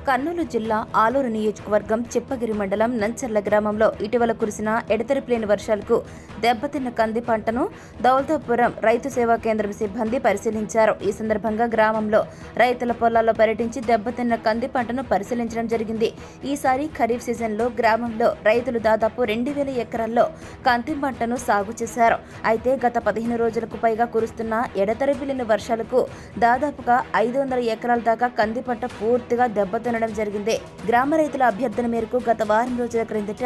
కర్నూలు జిల్లా ఆలూరు నియోజకవర్గం చిప్పగిరి మండలం నంచర్ల గ్రామంలో ఇటీవల కురిసిన ఎడతెరిపిలేని వర్షాలకు దెబ్బతిన్న కంది పంటను దౌలతాపురం రైతు సేవా కేంద్రం సిబ్బంది పరిశీలించారు. ఈ సందర్భంగా గ్రామంలో రైతుల పొలాల్లో పర్యటించి దెబ్బతిన్న కంది పంటను పరిశీలించడం జరిగింది. ఈసారి ఖరీఫ్ సీజన్లో గ్రామంలో రైతులు దాదాపు 2000 ఎకరాల్లో కంది పంటను సాగు చేశారు. అయితే గత 15 రోజులకు పైగా కురుస్తున్న ఎడతెరిపిలేని వర్షాలకు దాదాపుగా 500 ఎకరాల దాకా కంది పంట పూర్తిగా దెబ్బతినడం జరిగింది. గ్రామ రైతుల అభ్యర్థన మేరకు గత వారం రోజుల క్రిందట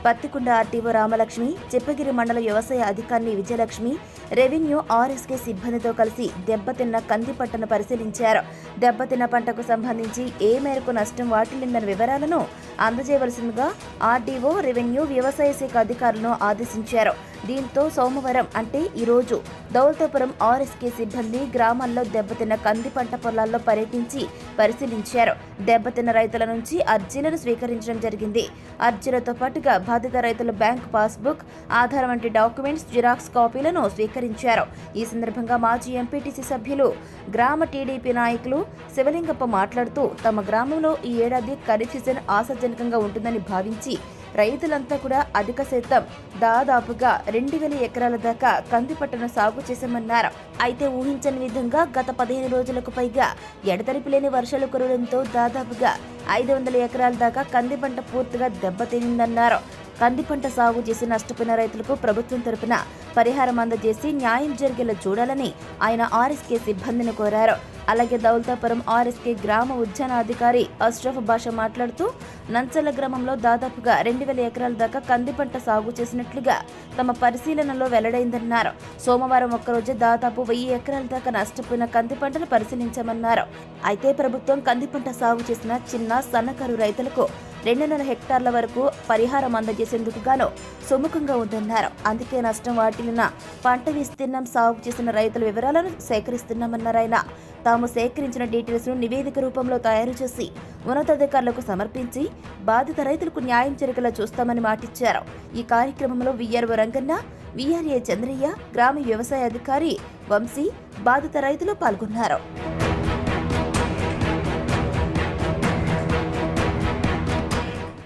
పత్తికొండ ఆర్టీఓ రామలక్ష్మి, చిప్పగిరి మండల వ్యవసాయ అధికారిని విజయలక్ష్మి, రెవెన్యూ ఆర్ఎస్కే సిబ్బందితో కలిసి దెబ్బతిన్న కంది పంటను పరిశీలించారు. దెబ్బతిన్న పంటకు సంబంధించి ఏ మేరకు నష్టం వాటిల్లిందన్న వివరాలను అందజేయవలసిందిగా ఆర్డీఓ, రెవెన్యూ, వ్యవసాయ శాఖ అధికారులను ఆదేశించారు. దీంతో సోమవారం అంటే ఈరోజు దౌలతాపురం ఆర్ఎస్కే సిబ్బంది గ్రామాల్లో దెబ్బతిన్న కంది పంట పొలాల్లో పర్యటించి పరిశీలించారు. దెబ్బతిన్న రైతుల నుంచి అర్జీలను స్వీకరించడం జరిగింది. అర్జీలతో పాటుగా బాధిత రైతుల బ్యాంక్ పాస్బుక్, ఆధార్ వంటి డాక్యుమెంట్స్ జిరాక్స్ కాపీలను స్వీకరించారు. ఈ సందర్భంగా మాజీ ఎంపీటీసీ సభ్యులు, గ్రామ టీడీపీ నాయకులు శివలింగప్ప మాట్లాడుతూ తమ గ్రామంలో ఈ ఏడాది ఖరీఫ్ సీజన్ ఆశాజనకంగా ఉంటుందని భావించి రైతులంతా కూడా అధిక శాతం దాదాపుగా 2000 ఎకరాల దాకా కంది పంటను సాగు చేశామన్నారు. అయితే ఊహించని విధంగా గత 15 రోజులకు పైగా ఎడతెరిపిలేని వర్షాలు కురవడంతో దాదాపుగా 500 ఎకరాల దాకా కంది పంట పూర్తిగా దెబ్బతిందన్నారు. కంది పంట సాగు చేసి నష్టపోయిన రైతులకు ప్రభుత్వం తరపున పరిహారం అందజేసి న్యాయం జరిగేలా చూడాలని ఆయన ఆర్ఎస్కే సిబ్బందిని కోరారు. అలాగే దౌలతాపురం ఆర్ఎస్కే గ్రామ ఉద్యాన అధికారి అష్రఫ్ బాషా మాట్లాడుతూ నంచల గ్రామంలో దాదాపుగా 2000 ఎకరాల దాకా కంది పంట సాగు చేసినట్లుగా తమ పరిశీలనలో వెల్లడైందన్నారు. సోమవారం ఒక్కరోజే దాదాపు 1000 ఎకరాల దాకా నష్టపోయిన కంది పంటను పరిశీలించామన్నారు. అయితే ప్రభుత్వం కంది పంట సాగు చేసిన చిన్న సన్నకారు రైతులకు 200 హెక్టార్ల వరకు పరిహారం అందజేసేందుకు గాను సుముఖంగా ఉందన్నారు. అందుకే నష్టం వాటిల్లిన పంట విస్తీర్ణం, సాగు చేసిన రైతుల వివరాలను సేకరిస్తున్నామన్నారు ఆయన. తాము సేకరించిన డీటెయిల్స్ ను నివేదిక రూపంలో తయారు చేసి ఉన్నతాధికారులకు సమర్పించి బాధిత రైతులకు న్యాయం జరిగేలా చూస్తామని మాటిచ్చారు. ఈ కార్యక్రమంలో విఆర్ఓ రంగన్న, విఆర్ఏ చంద్రయ్య, గ్రామ వ్యవసాయ అధికారి వంశీ, బాధిత రైతులు పాల్గొన్నారు.